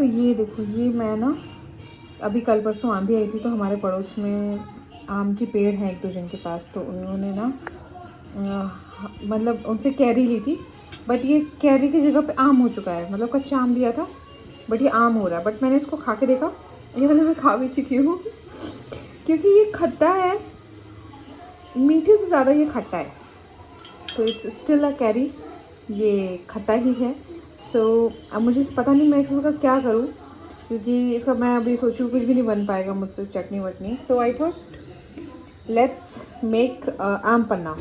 तो ये देखो, ये मैं ना अभी कल परसों आंधी आई थी तो हमारे पड़ोस में आम के पेड़ हैं एक दो जन के पास, तो उन्होंने ना मतलब उनसे कैरी ली थी, बट ये कैरी की जगह पे आम हो चुका है। मतलब कच्चा आम दिया था बट ये आम हो रहा है। बट मैंने इसको खा के देखा, ये वाला मैं खा भी चुकी हूँ क्योंकि ये खट्टा है, मीठे से ज़्यादा ये खट्टा है, तो इट्स स्टिल अ कैरी, ये खट्टा ही है। सो अब मुझे पता नहीं मैं इसका क्या करूँ, क्योंकि इसका मैं अभी सोचूँ कुछ भी नहीं बन पाएगा मुझसे चटनी वटनी। सो आई थॉट लेट्स मेक आम पन्ना।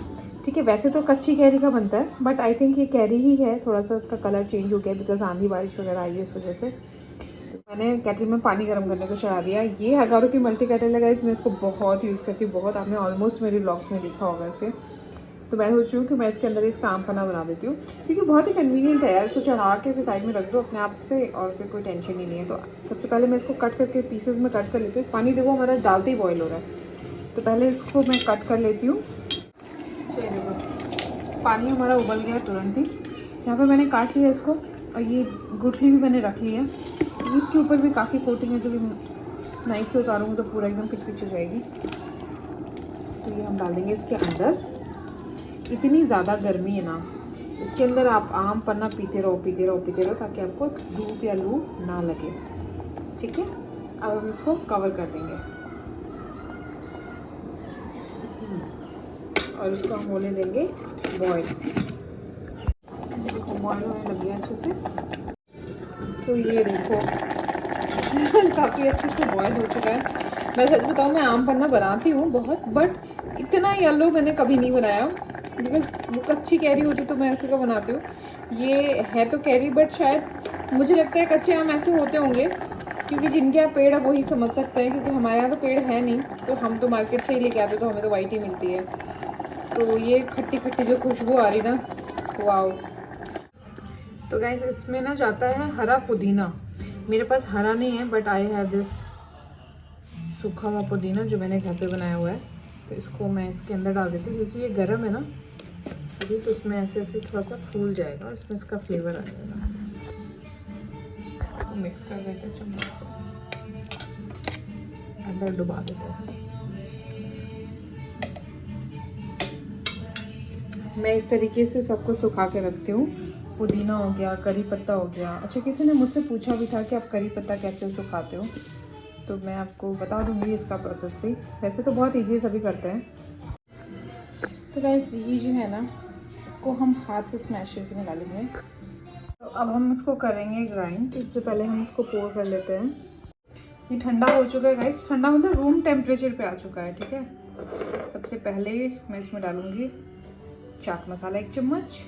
ठीक है, वैसे तो कच्ची कैरी का बनता है बट आई थिंक ये कैरी ही है, थोड़ा सा इसका कलर चेंज हो गया बिकॉज आंधी बारिश वगैरह आई है इस वजह से। तो मैंने केटल में पानी गर्म करने को चढ़ा दिया। ये हजारों की मल्टी केटल है गाइस, मैं इसको बहुत यूज़ करती हूँ, बहुत। आपने ऑलमोस्ट मेरे ब्लॉग्स में देखा होगा इसे। तो मैं सोच रही हूँ कि मैं इसके अंदर इसका आम पन्ना बना देती हूँ, क्योंकि बहुत ही कन्वीनियंट है यार। इसको चढ़ा के फिर साइड में रख दो अपने आप से और फिर कोई टेंशन ही नहीं है। तो सबसे पहले मैं इसको कट करके पीसेस में कट कर लेती हूँ। पानी देखो हमारा डालते ही बॉयल हो रहा है, तो पहले इसको मैं कट कर लेती हूँ। चलिए देखो पानी हमारा उबल गया तुरंत ही। यहाँ पर मैंने काट लिया इसको, और ये गुठली भी मैंने रख ली है, क्योंकि इसके ऊपर भी काफ़ी कोटिंग है जो कि नाइफ से उतारूँगी तो पूरा एकदम पिच पिच हो जाएगी। तो ये हम डाल देंगे इसके अंदर। इतनी ज़्यादा गर्मी है ना, इसके अंदर आप आम पन्ना पीते रहो पीते रहो पीते रहो, ताकि आपको धूप या लू ना लगे। ठीक है, अब हम इसको कवर कर देंगे और इसको हम होने देंगे बॉयल। देखो बॉयल होने लग गया अच्छे से। तो ये देखो काफ़ी अच्छे से बॉयल हो चुका है। मैं सच बताऊँ, मैं आम पन्ना बनाती हूँ बहुत, बट इतना येलो मैंने कभी नहीं बनाया, बिकॉज वो कच्ची कैरी होती तो मैं ऐसे का बनाती हूँ। ये है तो कैरी, बट शायद मुझे लगता है कच्चे आम ऐसे होते होंगे, क्योंकि जिनके यहाँ पेड़ है वही समझ सकते हैं, क्योंकि हमारे यहाँ तो पेड़ है नहीं, तो हम तो मार्केट से ही लेके आते, तो हमें तो वाइट ही मिलती है। तो ये खट्टी खट्टी जो खुशबू आ रही ना, वाओ। तो गाइस इसमें ना जाता है हरा पुदीना। मेरे पास हरा नहीं है, बट आई हैव दिस सूखा हुआ पुदीना जो मैंने घर पे बनाया हुआ है। तो इसको मैं इसके अंदर डाल देती हूँ, क्योंकि ये गर्म है ना अभी, तो उसमें ऐसे ऐसे थोड़ा सा फूल जाएगा और इसमें इसका फ्लेवर आ जाएगा। तो मिक्स कर देते हैं चम्मच से, अंदर डुबा देते हैं इसको। मैं इस तरीके से सबको सुखा के रखती हूँ। पुदीना हो गया, करी पत्ता हो गया। अच्छा, किसी ने मुझसे पूछा भी था कि आप करी पत्ता कैसे सुखाते हो, तो मैं आपको बता दूंगी इसका प्रोसेस भी। वैसे तो बहुत इजी सभी करते हैं। तो गाइस ये जो है ना, इसको हम हाथ से स्मैश करके निकालेंगे। तो अब हम इसको करेंगे ग्राइंड। तो इससे पहले हम इसको पोर कर लेते हैं। ये ठंडा हो चुका है गाइस, ठंडा मतलब रूम टेम्परेचर पे आ चुका है। ठीक है, सबसे पहले मैं इसमें डालूंगी चाट मसाला 1 चम्मच,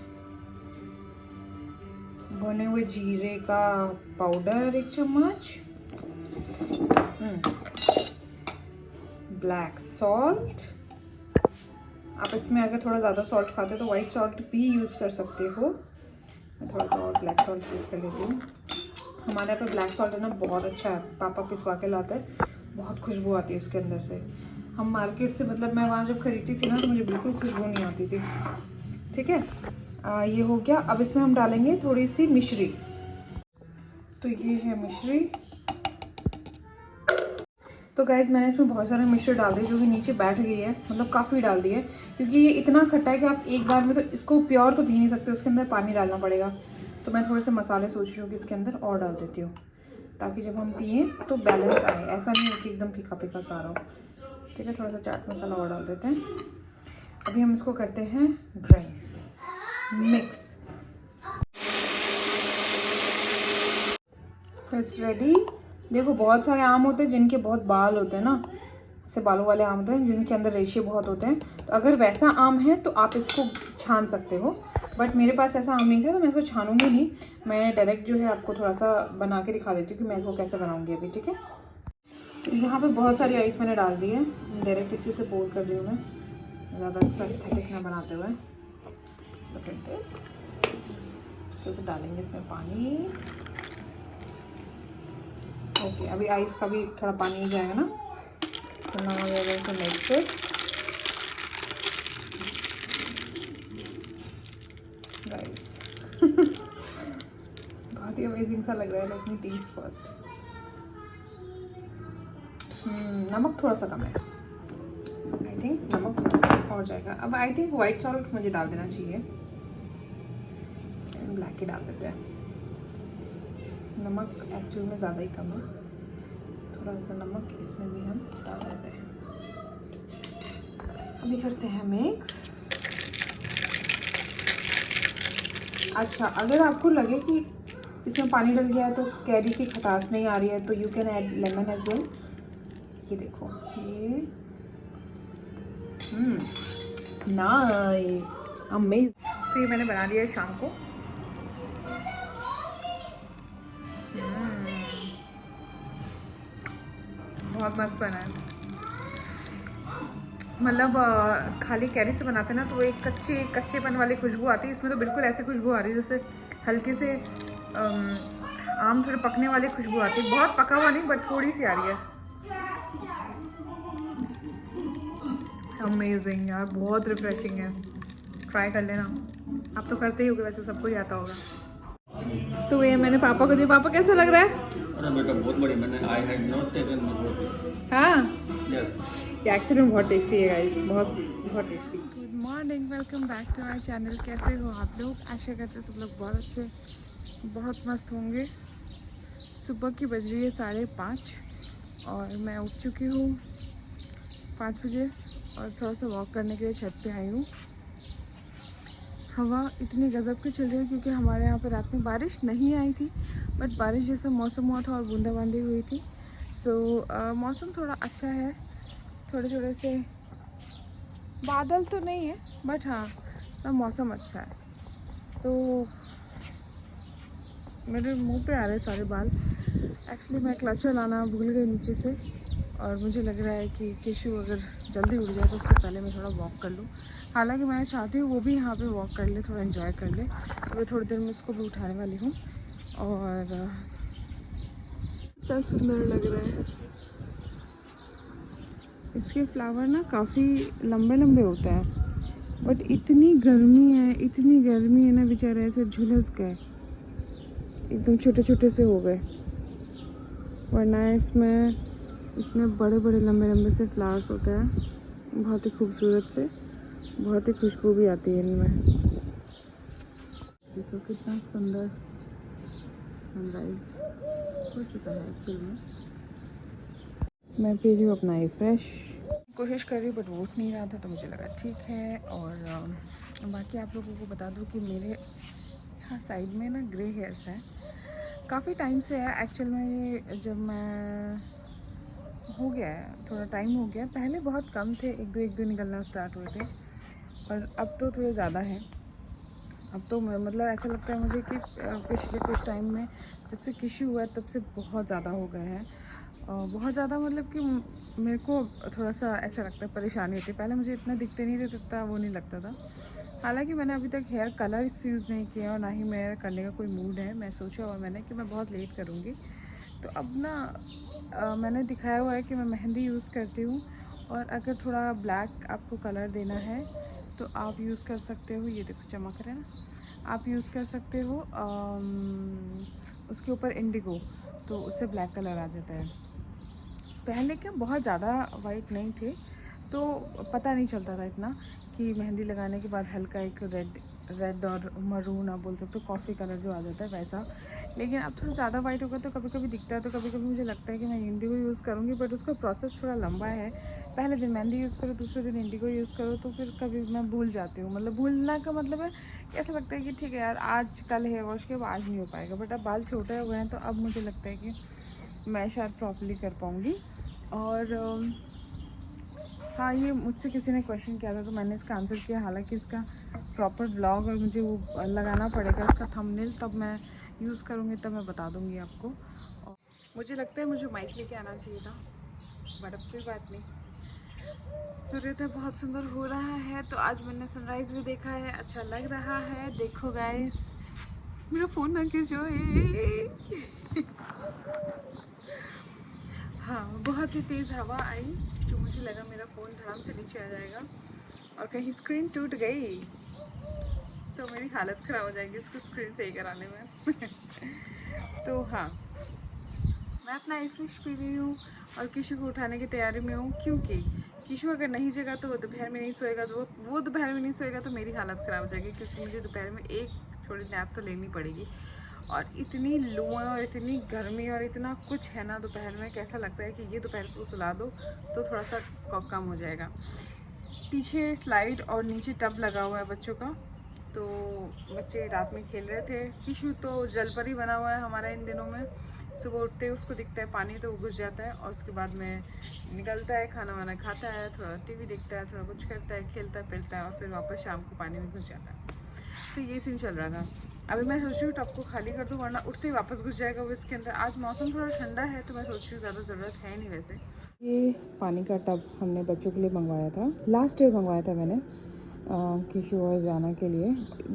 भुने हुए जीरे का पाउडर 1 चम्मच, ब्लैक सॉल्ट। आप इसमें अगर थोड़ा ज़्यादा सॉल्ट खाते हो तो वाइट सॉल्ट भी यूज़ कर सकते हो। मैं थोड़ा सा और ब्लैक सॉल्ट यूज़ कर लेती हूँ। हमारे यहाँ पे ब्लैक सॉल्ट है ना बहुत अच्छा है, पापा पिसवा के लाते हैं, बहुत खुशबू आती है उसके अंदर से। हम मार्केट से, मतलब मैं वहाँ जब खरीदती थी ना तो मुझे बिल्कुल खुशबू नहीं आती थी। ठीक है, ये हो गया। अब इसमें हम डालेंगे थोड़ी सी मिश्री। तो ये है मिश्री। तो गाइस मैंने इसमें बहुत सारे मिश्री डाल दी, जो कि नीचे बैठ गई है, मतलब काफ़ी डाल दी है, क्योंकि ये इतना खट्टा है कि आप एक बार में तो इसको प्योर तो पी नहीं सकते, उसके अंदर पानी डालना पड़ेगा। तो मैं थोड़े से मसाले सोच रही हूँ कि इसके अंदर और डाल देती हूँ, ताकि जब हम पिए तो बैलेंस आए, ऐसा नहीं हो कि एकदम फीका फीका सा आ रहा हो। ठीक है, थोड़ा सा चाट मसाला और डाल देते हैं। अभी हम इसको करते हैं ग्राइंड मिक्स। तो इट्स रेडी। देखो बहुत सारे आम होते हैं जिनके बहुत बाल होते हैं ना, ऐसे बालों वाले आम होते हैं जिनके अंदर रेशे बहुत होते हैं। तो अगर वैसा आम है तो आप इसको छान सकते हो, बट मेरे पास ऐसा आम नहीं था तो मैं इसको छानूंगी नहीं। मैं डायरेक्ट जो है आपको थोड़ा सा बना के दिखा देती हूँ कि मैं इसको कैसे बनाऊँगी अभी। ठीक है, यहाँ पे बहुत सारी आइस मैंने डाल दी है, डायरेक्ट इसी से पोर कर रही हूँ मैं, ज़्यादा इसका एस्थेटिक ना बनाते हुए। Look at this। तो इसे डालेंगे इसमें पानी। ओके, अभी आइस का भी थोड़ा पानी जाएगा ना, तो now we are going to mix this. Guys बहुत ही अमेजिंग सा कैसा लग रहा है, लेट मी टेस्ट फर्स्ट। नमक थोड़ा सा कम है, आई थिंक नमक थोड़ा सा और जाएगा। अब आई थिंक वाइट सॉल्ट मुझे डाल देना चाहिए, ब्लैक ही डाल देते हैं। नमक एक्चुअल में ज़्यादा ही कम है, थोड़ा सा नमक इसमें भी हम डाल देते हैं। अभी करते हैं मिक्स। अच्छा, अगर आपको लगे कि इसमें पानी डल गया है तो कैरी की खटास नहीं आ रही है तो you can add lemon as well. ये देखो, ये नाइस, अमेजिंग। तो ये मैंने बना लिया है शाम को। बहुत मस्त बना है। मतलब खाली कैरी से बनाते ना तो वो एक कच्चेपन वाली खुशबू आती है। इसमें तो बिल्कुल ऐसी खुशबू आ रही है जैसे हल्के से आम थोड़े पकने वाली खुशबू आती है। बहुत पका हुआ नहीं, बट थोड़ी सी आ रही है। अमेजिंग यार, बहुत रिफ्रेशिंग है, ट्राई कर लेना। आप तो करते ही होगे, वैसे सबको ही आता होगा। तो ये मैंने पापा को दिया। पापा कैसा लग रहा है? अरे बेटा बहुत बढ़िया, मैंने I had not taken the. हाँ यस, ये एक्चुअली में बहुत टेस्टी है गाइस, बहुत tasty. Good morning, welcome back to my channel. कैसे हो आप लोग? आशा करते हैं सब लोग बहुत अच्छे, बहुत मस्त होंगे। सुबह की बज रही है 5:30 और मैं उठ चुकी हूँ 5 बजे और थोड़ा सा वॉक करने के लिए छत पे आई हूँ। हवा इतनी गज़ब की चल रही है क्योंकि हमारे यहाँ पे रात में बारिश नहीं आई थी, बट बारिश जैसा मौसम हुआ था और बूंदाबांदी हुई थी। सो मौसम थोड़ा अच्छा है, थोड़े थोड़े से बादल तो नहीं है, बट हाँ मौसम अच्छा है। तो मेरे मुंह पे आ रहे सारे बाल। एक्चुअली मैं क्लचर लाना भूल गई नीचे से और मुझे लग रहा है कि केशु अगर जल्दी उठ जाए तो उससे पहले मैं थोड़ा वॉक कर लूँ। हालांकि मैं चाहती हूँ वो भी यहाँ पे वॉक कर ले, थोड़ा एंजॉय कर ले। तो मैं थोड़ी देर में उसको भी उठाने वाली हूँ। और कितना सुंदर लग रहा है। इसके फ्लावर ना काफ़ी लंबे लंबे होते हैं, बट इतनी गर्मी है ना, बेचारे ऐसे झुलस गए, एकदम छोटे छोटे से हो गए। वरना इसमें इतने बड़े बड़े लंबे लंबे से फ्लावर्स होते हैं, बहुत ही खूबसूरत से, बहुत ही खुशबू भी आती है इनमें। देखो कितना सुंदर सनराइज हो चुका है। एक्चुअली में मैं पी रही हूँ अपना ये फ्रेश। कोशिश कर रही हूँ बट वोट नहीं रहा था तो मुझे लगा ठीक है। और बाकी आप लोगों को बता दूँ कि मेरे यहाँ साइड में ना ग्रे हेयर्स हैं, काफ़ी टाइम से है। एक्चुअल में ये जब मैं हो गया है, थोड़ा टाइम हो गया। पहले बहुत कम थे, एक दो निकलना स्टार्ट हुए थे, और अब तो थोड़े ज़्यादा हैं। अब तो मतलब ऐसा लगता है मुझे कि पिछले कुछ टाइम में जब से किशु हुआ है तब से बहुत ज़्यादा हो गए हैं। बहुत ज़्यादा मतलब कि मेरे को थोड़ा सा ऐसा लगता है, परेशानी होती है। पहले मुझे इतना दिखते नहीं थे, इतना वो नहीं लगता था। हालांकि मैंने अभी तक हेयर कलर्स यूज़ नहीं किया और ना ही मेरा करने का कोई मूड है। मैं सोचा हुआ मैंने कि मैं बहुत लेट करूँगी, तो अब ना मैंने दिखाया हुआ है कि मैं मेहंदी यूज़ करती हूँ। और अगर थोड़ा ब्लैक आपको कलर देना है तो आप यूज़ कर सकते हो। ये देखो चमक रहा है ना, आप यूज़ कर सकते हो उसके ऊपर इंडिगो, तो उससे ब्लैक कलर आ जाता है। पहले क्या बहुत ज़्यादा वाइट नहीं थे तो पता नहीं चलता था इतना कि मेहंदी लगाने के बाद हल्का एक रेड और मरून, आप बोल सकते हो कॉफ़ी कलर जो आ जाता है वैसा। लेकिन अब थोड़ा ज़्यादा वाइट होगा तो कभी कभी दिखता है, तो कभी कभी मुझे लगता है कि मैं इंडिगो यूज़ करूँगी, बट उसका प्रोसेस थोड़ा लंबा है। पहले दिन मेहंदी यूज़ करो, दूसरे दिन इंडिगो यूज़ करो, तो फिर कभी मैं भूल जाती हूँ। मतलब भूलना का मतलब है ऐसा लगता है कि ठीक है यार आज कल हेयर वॉश के आज नहीं हो पाएगा, बट अब बाल छोटे हुए हैं तो अब मुझे लगता है कि मैं शायद प्रॉपर्ली कर पाऊँगी। और हाँ, ये मुझसे किसी ने क्वेश्चन किया था तो मैंने इसका आंसर किया। हालांकि इसका प्रॉपर ब्लॉग और मुझे वो लगाना पड़ेगा इसका थंबनेल, तब मैं यूज़ करूँगी, तब मैं बता दूँगी आपको। और मुझे लगता है मुझे माइक लेके आना चाहिए था, बट अब कोई बात नहीं। सूर्योदय बहुत सुंदर हो रहा है, तो आज मैंने सनराइज़ भी देखा है, अच्छा लग रहा है। देखो गाइस, मेरा फ़ोन ना गिर जाए। हाँ, बहुत ही तेज़ हवा आई तो मुझे लगा मेरा फ़ोन धड़ाम से नीचे आ जाएगा और कहीं स्क्रीन टूट गई। तो मेरी हालत ख़राब हो जाएगी इसको स्क्रीन सही कराने में। तो हाँ, मैं अपना फ्रेश पी रही हूँ और किशु को उठाने की तैयारी में हूँ, क्योंकि किशु अगर नहीं जगा तो वो दोपहर में नहीं सोएगा, तो वो दोपहर में नहीं सोएगा तो मेरी हालत ख़राब हो जाएगी, क्योंकि मुझे दोपहर में एक थोड़ी नैप तो लेनी पड़ेगी। और इतनी लू है और इतनी गर्मी और इतना कुछ है ना दोपहर में, कैसा लगता है कि ये दोपहर को सुला दो तो थोड़ा सा कम हो जाएगा। पीछे स्लाइड और नीचे टब लगा हुआ है बच्चों का, तो बच्चे रात में खेल रहे थे। किशु तो जल पर ही बना हुआ है हमारा इन दिनों में। सुबह उठते ही उसको दिखता है पानी तो वो घुस जाता है, और उसके बाद में निकलता है, खाना वाना खाता है, थोड़ा टीवी देखता है, थोड़ा कुछ करता है, खेलता फिरता है, और फिर वापस शाम को पानी में घुस जाता है। तो ये सीन चल रहा था। अभी मैं सोच रही हूँ टब को खाली कर दूँ, वरना उठते ही वापस घुस जाएगा वो इसके अंदर। आज मौसम थोड़ा ठंडा है तो मैं सोच रही हूँ ज़्यादा ज़रूरत है नहीं वैसे। ये पानी का टब हमने बच्चों के लिए मंगवाया था, लास्ट ईयर मंगवाया था मैंने किशु और जाना के लिए।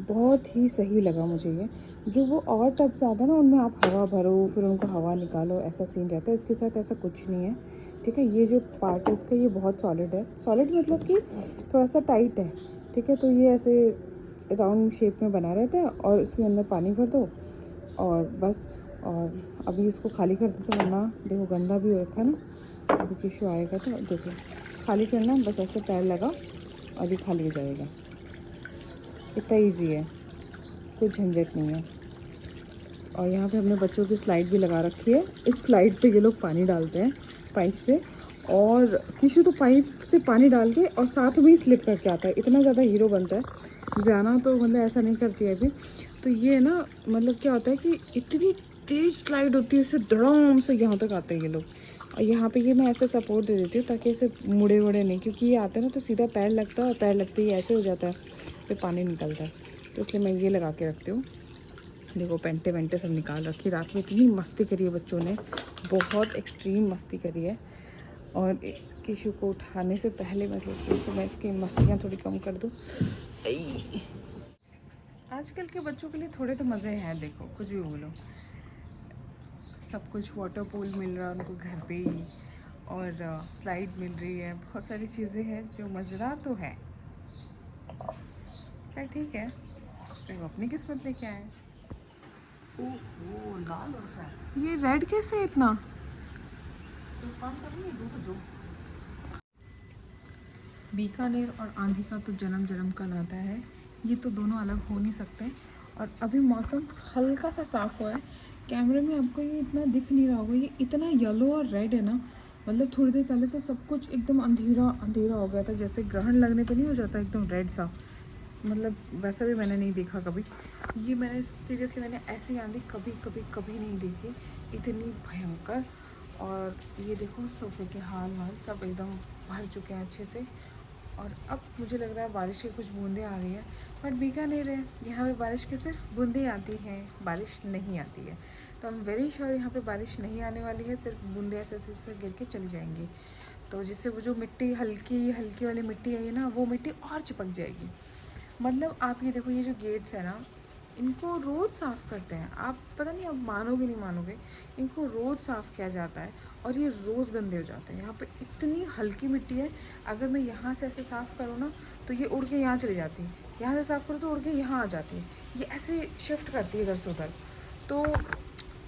बहुत ही सही लगा मुझे ये। जो वो और टब्स आते हैं ना उनमें आप हवा भरो फिर उनको हवा निकालो, ऐसा सीन रहता है। इसके साथ ऐसा कुछ नहीं है, ठीक है। ये जो पार्ट है इसका ये बहुत सॉलिड है। सॉलिड मतलब कि थोड़ा सा टाइट है, ठीक है। तो ये ऐसे राउंड शेप में बना रहता है और इसके अंदर पानी भर दो और बस। और अभी इसको खाली कर देते, वरना देखो गंदा भी हो रखा है ना। अभी किशु आएगा तो देखो खाली करना, बस ऐसे पैर लगा और ये खाली हो जाएगा। इतना इजी है, कोई झंझट नहीं है। और यहाँ पे हमने बच्चों की स्लाइड भी लगा रखी है। इस स्लाइड पे ये लोग पानी डालते हैं पाइप से, और किशु तो पाइप से पानी डाल के और साथ में ही स्लिप करके आता है। इतना ज़्यादा हीरो बनता है। जाना तो मतलब ऐसा नहीं करती है अभी। तो ये ना मतलब क्या होता है कि इतनी तेज़ स्लाइड होती है, इससे धड़ाम से यहाँ तक आते हैं ये लोग। और यहाँ पे ये मैं ऐसे सपोर्ट दे देती हूँ ताकि ऐसे मुड़े वुड़े नहीं, क्योंकि ये आते हैं ना तो सीधा पैर लगता है और पैर लगते ही ऐसे हो जाता है, फिर पानी निकलता है। तो इसलिए मैं ये लगा के रखती हूँ। देखो पेंटे वेंटे सब निकाल रखी। रात में इतनी मस्ती करी है बच्चों ने, बहुत एक्सट्रीम मस्ती करी है। और किशु को उठाने से पहले मैं सोच रही हूँ तो मैं इसकी मस्तियाँ थोड़ी कम कर दूँ। आजकल के बच्चों के लिए थोड़े तो मज़े हैं, देखो कुछ भी बोलो, सब कुछ वाटर पूल मिल रहा है उनको घर पे ही, और स्लाइड मिल रही है, बहुत सारी चीज़ें हैं जो मज़ेदार तो है। पर ठीक है, फिर वो अपनी किस्मत लेके आए। ओह लाल हो रहा है। ये रेड कैसे इतना? तो काम करेंगे दो जो बीकानेर और आंधी का तो जन्म जन्म का नाता है, ये तो दोनों अलग हो नहीं सकते। और अभी मौसम हल्का सा साफ़ हुआ है, कैमरे में आपको ये इतना दिख नहीं रहा होगा, ये इतना येलो और रेड है ना। मतलब थोड़ी देर पहले तो सब कुछ एकदम अंधेरा अंधेरा हो गया था, जैसे ग्रहण लगने पे नहीं हो जाता एकदम रेड सा, मतलब वैसा भी मैंने नहीं देखा कभी। ये मैंने सीरियसली मैंने ऐसी आंधी कभी कभी कभी नहीं देखी, इतनी भयंकर। और ये देखो सोफे के हाल सब एकदम भर चुके हैं अच्छे से। और अब मुझे लग रहा है बारिश की कुछ बूंदें आ रही हैं, बट बीकानेर है, यहाँ पे बारिश की सिर्फ बूंदें आती हैं, बारिश नहीं आती है। तो हम वेरी श्योर यहाँ पे बारिश नहीं आने वाली है, सिर्फ बूंदें ऐसे ऐसे गिर के चली जाएंगी। तो जिससे वो जो मिट्टी हल्की हल्की वाली मिट्टी है ना, वो मिट्टी और चिपक जाएगी। मतलब आप ये देखो, ये जो गेट्स है ना, इनको रोज़ साफ़ करते हैं। आप पता नहीं, आप मानोगे नहीं मानोगे, इनको रोज़ साफ़ किया जाता है और ये रोज़ गंदे हो जाते हैं। यहाँ पे इतनी हल्की मिट्टी है, अगर मैं यहाँ से ऐसे साफ़ करूँ ना तो ये उड़ के यहाँ चली जाती है, यहाँ से साफ़ करूँ तो उड़ के यहाँ आ जाती है, ये ऐसे शिफ्ट करती है इधर से उधर। तो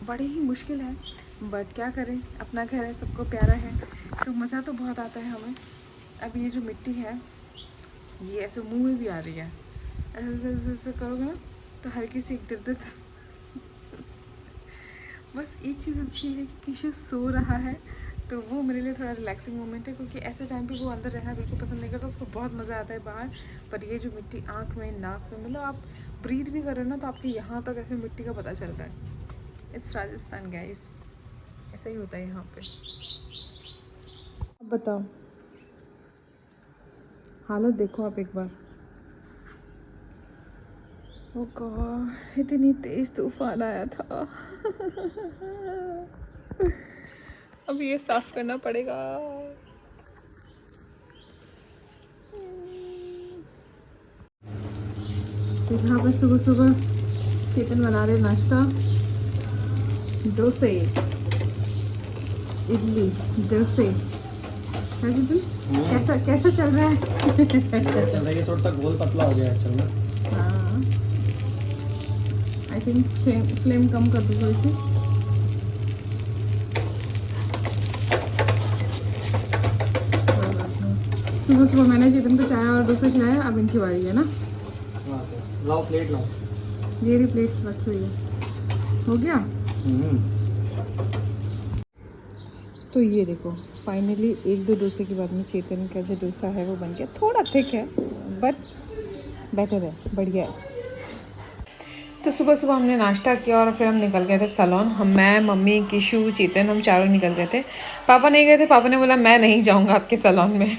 बड़ी ही मुश्किल है, बट क्या करें, अपना घर है, सबको प्यारा है, तो मज़ा तो बहुत आता है हमें। अब ये जो मिट्टी है ये ऐसे मुँह में भी आ रही है, ऐसे ऐसे ऐसे करोगे ना तो हल्की सी एक दर्द। बस एक चीज़ अच्छी है, किशु सो रहा है, तो वो मेरे लिए थोड़ा रिलैक्सिंग मोमेंट है, क्योंकि ऐसे टाइम पे वो अंदर रहना बिल्कुल पसंद नहीं करता, उसको बहुत मज़ा आता है बाहर। पर ये जो मिट्टी आँख में नाक में, मतलब आप ब्रीथ भी कर रहे हो ना तो आपके यहाँ तक ऐसे मिट्टी का पता चल रहा है। इट्स राजस्थान गाइस, ऐसा ही होता है यहाँ पे। अब बताओ, हालत देखो आप एक बार। ओ गॉड, इतनी तेज तूफान आया था। अब ये साफ करना पड़ेगा। तो यहाँ पर सुबह सुबह चेतन बना रहे नाश्ता, डोसे, इडली, डोसे। कैसा कैसा चल रहा है? चल रहा है, ये थोड़ा सा गोल पतला हो गया है, चल रहा है। हाँ आई थिंक फ्लेम कम कर दो थोड़ी सी। सुबह सुबह मैंने चेतन को चाय और डोसा खिलाया, अब इनकी बारी है ना। लाओ प्लेट लाओ। ये रही प्लेट रखी हुई है, हो गया। तो ये देखो फाइनली 1-2 डोसे के बाद में चेतन का जो डोसा है वो बन गया। थोड़ा थिक है बट बेटर है, बढ़िया है। तो सुबह सुबह हमने नाश्ता किया और फिर हम निकल गए थे सैलून। मैं, मम्मी, किशु, चेतन, हम चारों निकल गए थे। पापा नहीं गए थे, पापा ने बोला मैं नहीं जाऊँगा आपके सैलून में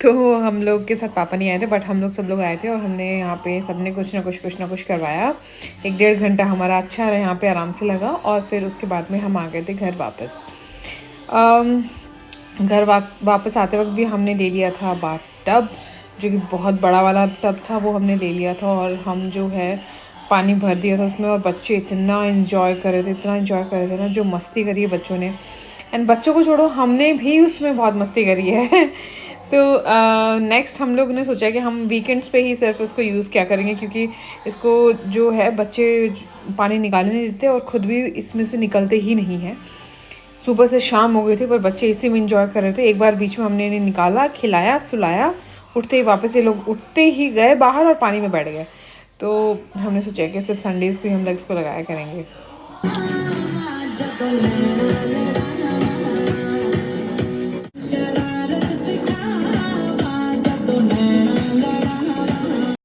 तो हम लोग के साथ पापा नहीं आए थे, बट हम लोग सब लोग आए थे और हमने यहाँ पे सबने कुछ ना कुछ करवाया। 1-1.5 घंटा हमारा अच्छा यहाँ पे आराम से लगा और फिर उसके बाद में हम आ गए थे घर वापस। घर वापस आते वक्त भी हमने ले लिया था बाथ टब, जो कि बहुत बड़ा वाला टब था, वो हमने ले लिया था और हम जो है पानी भर दिया था उसमें। और बच्चे इतना इन्जॉय कर रहे थे, इतना इन्जॉय कर रहे थे ना, जो मस्ती करी है बच्चों ने। एंड बच्चों को छोड़ो, हमने भी उसमें बहुत मस्ती करी है तो नेक्स्ट हम लोग ने सोचा कि हम वीकेंड्स पे ही सिर्फ उसको यूज़ क्या करेंगे, क्योंकि इसको जो है बच्चे पानी निकालने नहीं देते और ख़ुद भी इसमें से निकलते ही नहीं हैं। सुबह से शाम हो गई थी पर बच्चे इसी में इंजॉय कर रहे थे। एक बार बीच में हमने इन्हें निकाला, खिलाया, सुलाया, उठते ही वापस ये लोग उठते ही गए बाहर और पानी में बैठ गए। तो हमने सोचा कि सिर्फ संडेज़ को ही हम लोग इसको लगाया करेंगे।